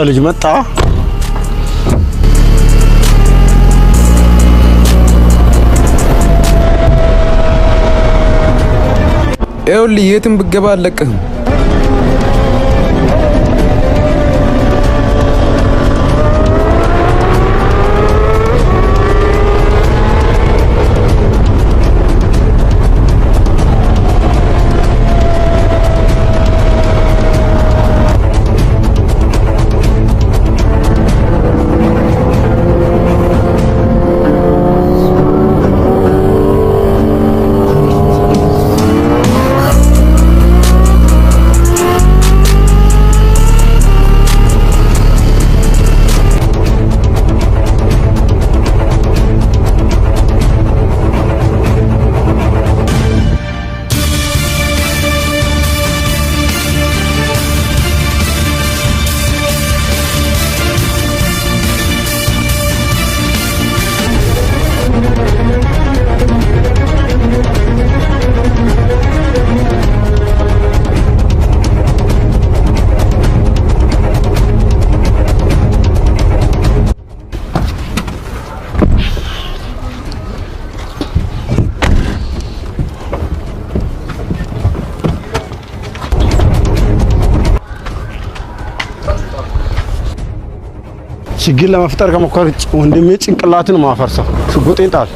ልጅ መጣ። ይኸውልህ የትም ብትገባ አለቅህም። ችግር ለመፍጠር ከመኮር ወንድሜ ጭንቅላትን ማፈርሰው ሽጉጤን ጣል።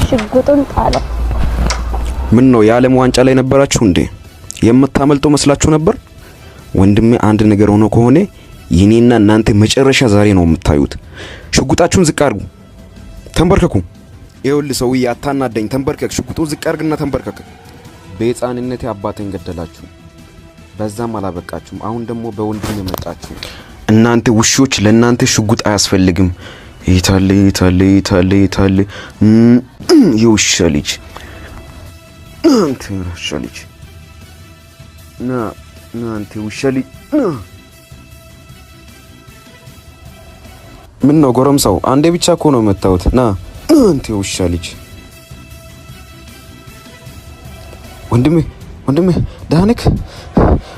ሽጉጡን ጣለው። ምን ነው የዓለም ዋንጫ ላይ ነበራችሁ እንዴ? የምታመልጠው መስላችሁ ነበር? ወንድሜ አንድ ነገር ሆኖ ከሆነ የኔና እናንተ መጨረሻ ዛሬ ነው የምታዩት። ሽጉጣችሁን ዝቅ አድርጉ፣ ተንበርከኩ። ይኸውልህ ሰውዬ አታናደኝ፣ ተንበርከክ። ሽጉጡን ዝቅ አድርግና ተንበርከክ። በሕፃንነቴ አባቴን ገደላችሁ፣ በዛም አላበቃችሁም። አሁን ደግሞ በወንድም የመጣችሁ እናንተ ውሾች፣ ለእናንተ ሽጉጥ አያስፈልግም። ይታለ የውሻ ልጅ አንተ ውሻ ልጅ ና አንተ ውሻ ልጅ ምን ነው ጎረምሳው? አንዴ ብቻ እኮ ነው መታወት። ና አንተ ውሻ ልጅ ወንድሜ ዳንክ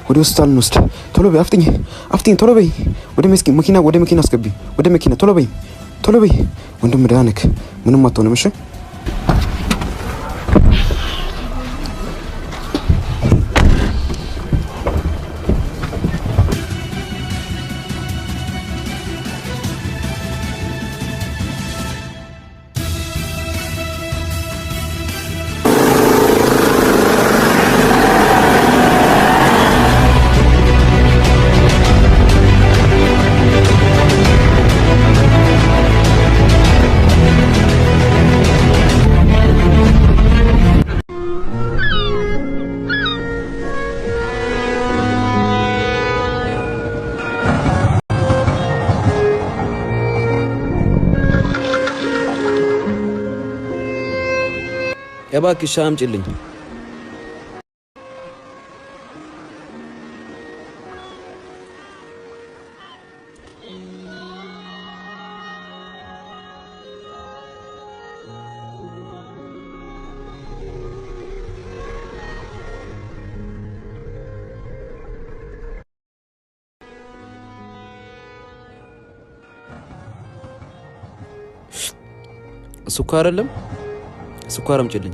ወደ ሆስፒታል እንወስድ። ቶሎ በይ አፍጥኝ ቶሎ በይ። ወደ መኪና አስገቢ። ወደ መኪና ቶሎ በይ። ወንድም ዳንክ ምንም አትሆንም። እሺ እባክሽ አምጪልኝ። ስኳር አይደለም? ስኳር አምጪልኝ።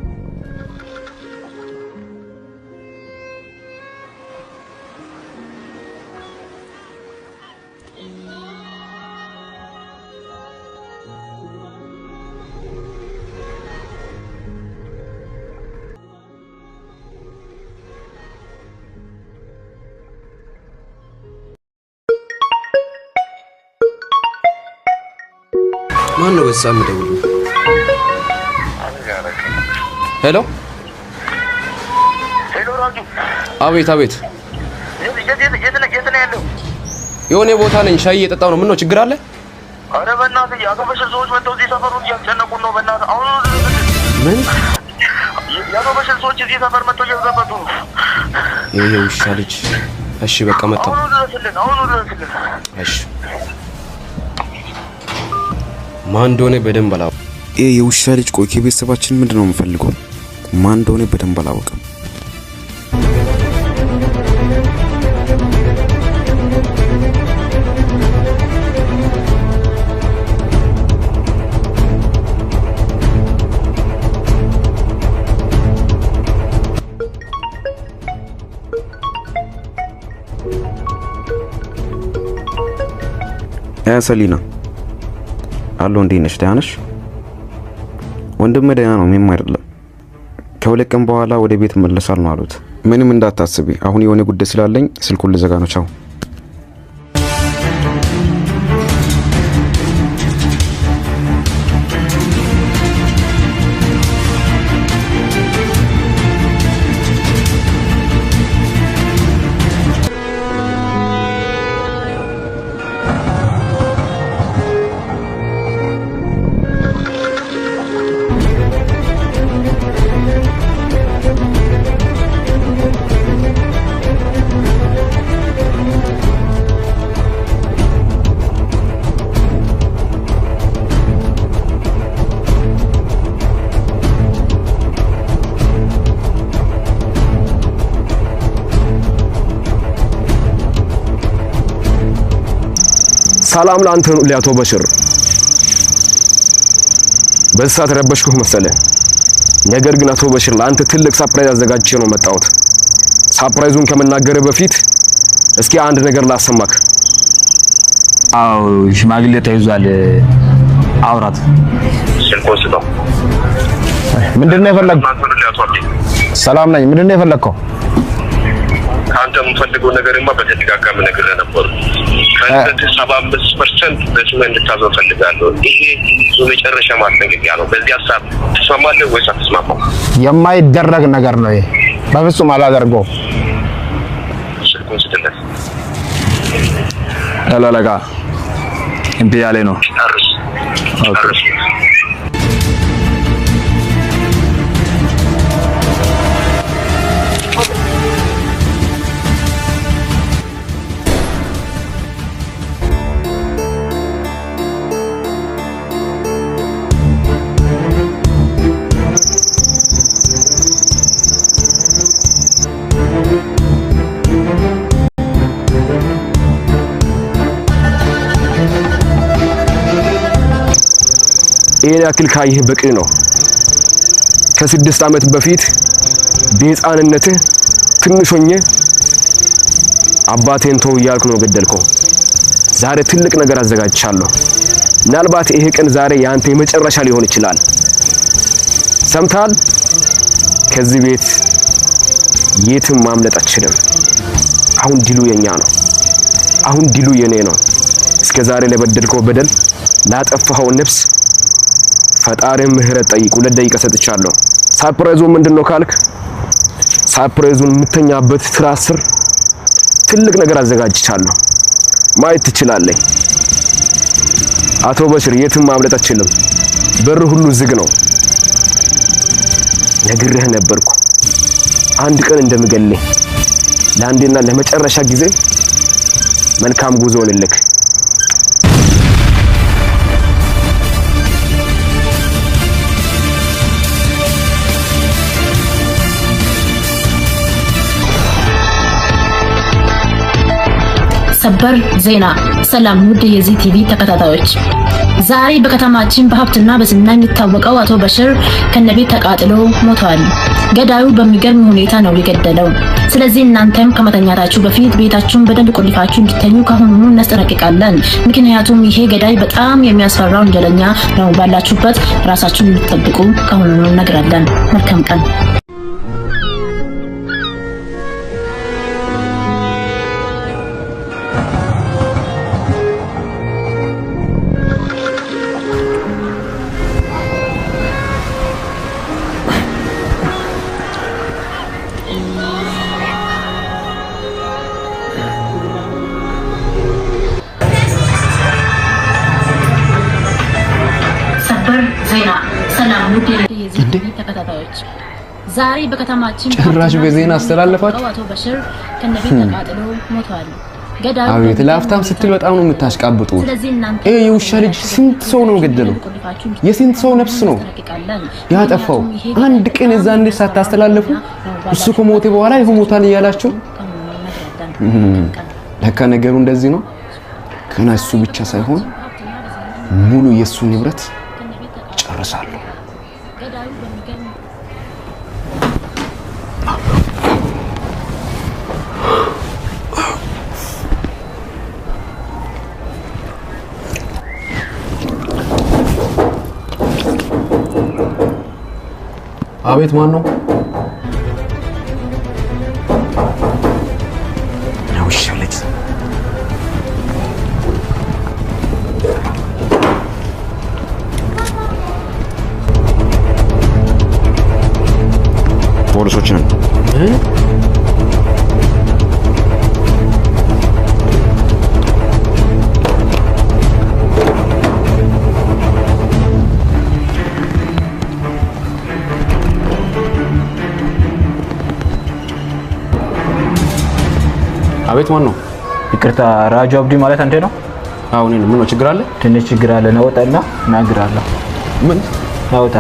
ማን ነው በዛ የምደውለው? ሄሎ ራጁ። አቤት። የት ነው ያለው? የሆነ ቦታ ነኝ፣ ሻይ እየጠጣሁ ነው። ምን ነው ችግር አለ? አረ በእናትህ ያገበሽን ሰዎች መጥተው እዚህ ሰፈሩን እያስጨነቁን ነው። በእናትህ አሁን ምን ያገበሽን ሰዎች እዚህ ሰፈር መጥተው እየዘበቱ ነው። ይሄ ውሻ ልጅ። እሺ በቃ መጣሁ። አሁን ድረስልን። እሺ ማን እንደሆነ በደንብ አላወቅም። ይሄ የውሻ ልጅ ቆይ ከቤተሰባችን ምንድነው የምፈልገው? ማን እንደሆነ በደንብ አላወቅም። ሰሊና አሎ፣ እንዴት ነሽ? ደህና ነሽ? ወንድሜ ደህና ነው፣ ምንም አይደለም። ከሁለት ቀን በኋላ ወደ ቤት መለሳል ነው አሉት። ምንም እንዳታስቢ፣ አሁን የሆነ ጉዳይ ስላለኝ ስልኩን ልዘጋ ነው። ቻው። ሰላም ላንተ ነው ለአቶ በሽር። በሰዓት ረበሽኩህ መሰለህ። ነገር ግን አቶ በሽር ላንተ ትልቅ ሰርፕራይዝ አዘጋጅቼ ነው መጣሁት። ሰርፕራይዙን ከመናገር በፊት እስኪ አንድ ነገር ላሰማክ። አው ሽማግሌ ተይዟል። አውራት ስልኮስ ነው። ምንድነው የፈለግከው? ሰላም ነኝ። ምንድነው የፈለግከው? አንተ የምፈልገው ነገርማ በተደጋጋሚ ነገር ነበር። ከአንተ 75% በስመ እንድታዘው ፈልጋለሁ። ይሄ የመጨረሻ ማስጠንቀቂያ ነው። በዚህ ሐሳብ ትስማማለህ ወይስ አትስማማም? የማይደረግ ነገር ነው ይሄ። በፍጹም አላደርገውም። ስልኩን ስትለስ አላላጋ እምቢ ያለ ነው። ጨርስ። ይሄን ያክል ካየህ በቂ ነው። ከ6 ዓመት በፊት በሕፃንነትህ ትንሽ ሆኜ አባቴን ተው እያልኩ ነው ገደልከው። ዛሬ ትልቅ ነገር አዘጋጅቻለሁ። ምናልባት ይሄ ቀን ዛሬ ያንተ የመጨረሻ ሊሆን ይችላል። ሰምታል? ከዚህ ቤት የትም ማምለጥ አትችልም። አሁን ድሉ የኛ ነው። አሁን ድሉ የኔ ነው። እስከ ዛሬ ለበደልከው በደል፣ ላጠፋኸው ነፍስ ፈጣሪም ምህረት ጠይቅ። 2 ደቂቃ ሰጥቻለሁ። ሰርፕራይዙ ምንድነው ካልክ፣ ሰርፕራይዙን የምተኛበት ትራስ ስር ትልቅ ነገር አዘጋጅቻለሁ። ማየት ትችላለህ። አቶ በሽር የትም ማምለጥ አትችልም። በር ሁሉ ዝግ ነው። ነግሬህ ነበርኩ አንድ ቀን እንደምገልህ። ለአንዴና ለመጨረሻ ጊዜ መልካም ጉዞ ልልክ። ሰበር ዜና። ሰላም ውድ የዚህ ቲቪ ተከታታዮች፣ ዛሬ በከተማችን በሀብትና በዝና የሚታወቀው አቶ በሽር ከነቤት ተቃጥሎ ሞቷል። ገዳዩ በሚገርም ሁኔታ ነው የገደለው። ስለዚህ እናንተም ከመተኛታችሁ በፊት ቤታችሁን በደንብ ቆልፋችሁ እንድትተኙ ካሁኑ እናስጠነቅቃለን። ምክንያቱም ይሄ ገዳይ በጣም የሚያስፈራ ወንጀለኛ ነው። ባላችሁበት ራሳችሁን እንድትጠብቁ ካሁኑ እነግራለን። መልካም ቀን። ዜና። ሰላም ውድ የዚህ ተከታታዮች፣ ዛሬ በከተማችን ጭራሽ በዜና አስተላለፋችሁ አቶ በሽር ከነቤት ተቃጥሎ ሞቷል። ገዳዩ አቤት ለአፍታም ስትል በጣም ነው የምታሽቃብጡት። ይሄ የውሻ ልጅ ስንት ሰው ነው ገደለው? የስንት ሰው ነፍስ ነው ያጠፋው? አንድ ቀን እዛ እንዴት ሳታስተላልፉ እሱ ከሞተ በኋላ ይሁ ሞታል እያላችሁ? ለካ ነገሩ እንደዚህ ነው። ከና እሱ ብቻ ሳይሆን ሙሉ የሱ ንብረት ጨርሳለሁ። አቤት ማን ነው? ውሻ ልጅ ፖሊሶች ነን። አቤት ማን ነው? ይቅርታ ራጁ አብዲ ማለት አንተ ነው? አዎ እኔ ነው። ምን ነው ችግር አለ? ትንሽ ችግር አለ። ነውጣና እናግራለሁ። ምን ነውጣ